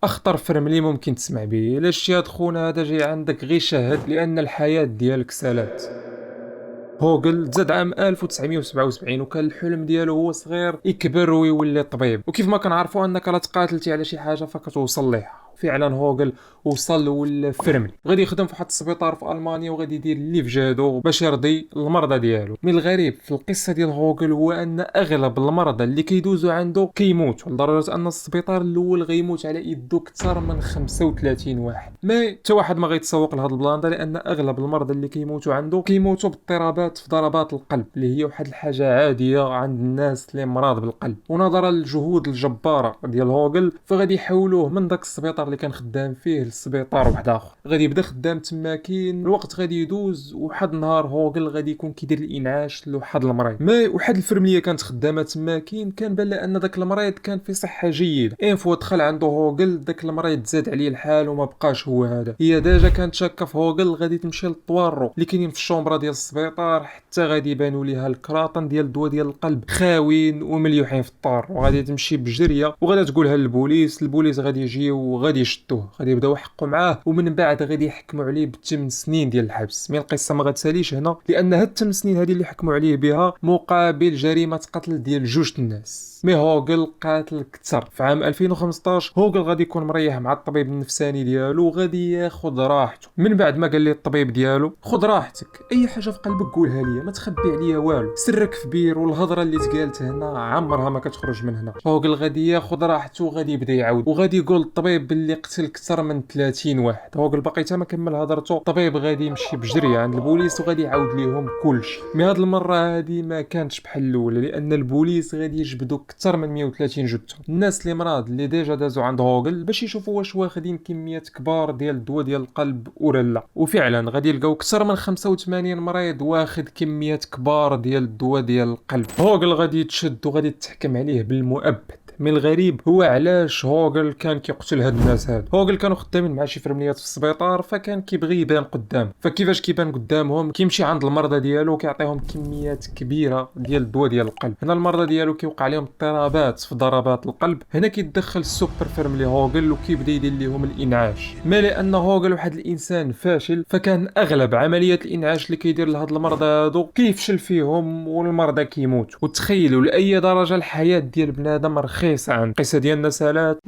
اخطر فيلم لي ممكن تسمع به الا شتي هاد خونا هذا جاي عندك غير شاهد لان الحياة ديالك سالات. هوغل تزاد عام 1977 وكان الحلم ديالو هو صغير يكبر ويولي طبيب، وكيف ما كنعرفوا انك لا تقاتلتي على شي حاجه فكتوصل ليها. فعلا هوغل وصل ولا فرملي، غادي يخدم في واحد السبيطار في المانيا وغادي يدير اللي في جهدو باش يرضي المرضى ديالو. من الغريب في القصه ديال هوغل هو ان اغلب المرضى اللي كيدوزوا عنده كيموتوا، لدرجه ان السبيطار الاول غيموت على يدو اكثر من 35 واحد. ما حتى واحد ما غيتسوق لهاد البلان ده، لان اغلب المرضى اللي كيموتوا عنده كيموتوا باضطرابات في ضربات القلب، اللي هي واحد الحاجه عاديه عند الناس اللي مرض بالقلب. ونظرا للجهود الجباره ديال هوغل فغادي يحولوه من داك السبيطار اللي كان خدام فيه للسبيطار واحد اخر. غادي يبدا خدام تماكين، الوقت غادي يدوز، وواحد النهار هوغل غادي يكون كيدير الانعاش لواحد المريض. ما واحد الفرمليه كانت خدامه تماكين، كان بان لها ان داك المريض كان في صحه جيده. ان فوا دخل عنده هوغل داك المريض زاد عليه الحال وما بقاش هو هذا. هي ديجا كانت شاكه في هوغل، غادي تمشي للطوارو اللي كاينين في الشومبره ديال السبيطار، حتى غادي يبانوا ليها الكراطن ديال الدواء ديال القلب خاويين ومليوحين في الطار، وغادي تمشي بجريه وغادي تقولها للبوليس. البوليس غادي يجيو وغادي يشدوه، غادي يبداو يحقوا معاه، ومن بعد غادي يحكموا عليه ب8 سنين ديال الحبس. مي القصه ما غتساليش هنا، لان هاد 8 سنين هذه اللي حكموا عليه بها مقابل جريمه قتل ديال جوج الناس. مي هوغل قاتل كثر. في عام 2015 هوغل غادي يكون مريح مع الطبيب النفساني ديالو وغادي ياخذ راحته. من بعد ما قال لي الطبيب ديالو خذ راحتك، اي حاجه في قلبك قولها لي، ما تخبي عليا والو، سرك في بير والهضره اللي تقالت هنا عمرها ما كتخرج من هنا. هوغل غادي ياخذ راحته وغادي يبدا يعاود، وغادي يقول الطبيب باللي قتل اكثر من 30 واحد. هوغل باقي حتى ما كمل هضرته، الطبيب غادي يمشي بجريه عند البوليس وغادي يعاود ليهم كلشي. مي هاد المره هادي ما كانتش بحال الاولى، لان البوليس غادي يجبدوا اكثر من 130 جثه. الناس اللي مراد اللي ديجا دازوا عند هوغل باش يشوفوا واش واخدين كميات كبار ديال الدواء ديال القلب ولا لا. وفعلا غادي يلقاو اكثر من 85 مريض واخد كميات كبار ديال الدواء ديال القلب. هوغل غادي يتشد وغادي تحكم عليه بالمؤبد. من الغريب هو علاش هوغل كان كيقتل هاد الناس هاد. هوغل كانوا خدامين مع شي فرمليات في السبيطار، فكان كيبغي يبان قدام. فكيفاش كيبان قدامهم؟ كيمشي عند المرضى ديالو وكيعطيهم كميات كبيره ديال الدواء ديال القلب. هنا المرضى ديالو كيوقع عليهم اضطرابات في ضربات القلب، هنا كيتدخل السوبر فرملي هوغل وكيبدا يدير لهم الانعاش. ما لان هوغل واحد الانسان فاشل، فكان اغلب عمليات الانعاش اللي كيدير لهاد المرضى هادو كيفشل فيهم والمرضى كيموتوا. وتخيلوا لاي درجه الحياه ديال بنادم رخيصه. عن القصه ديالنا سالات.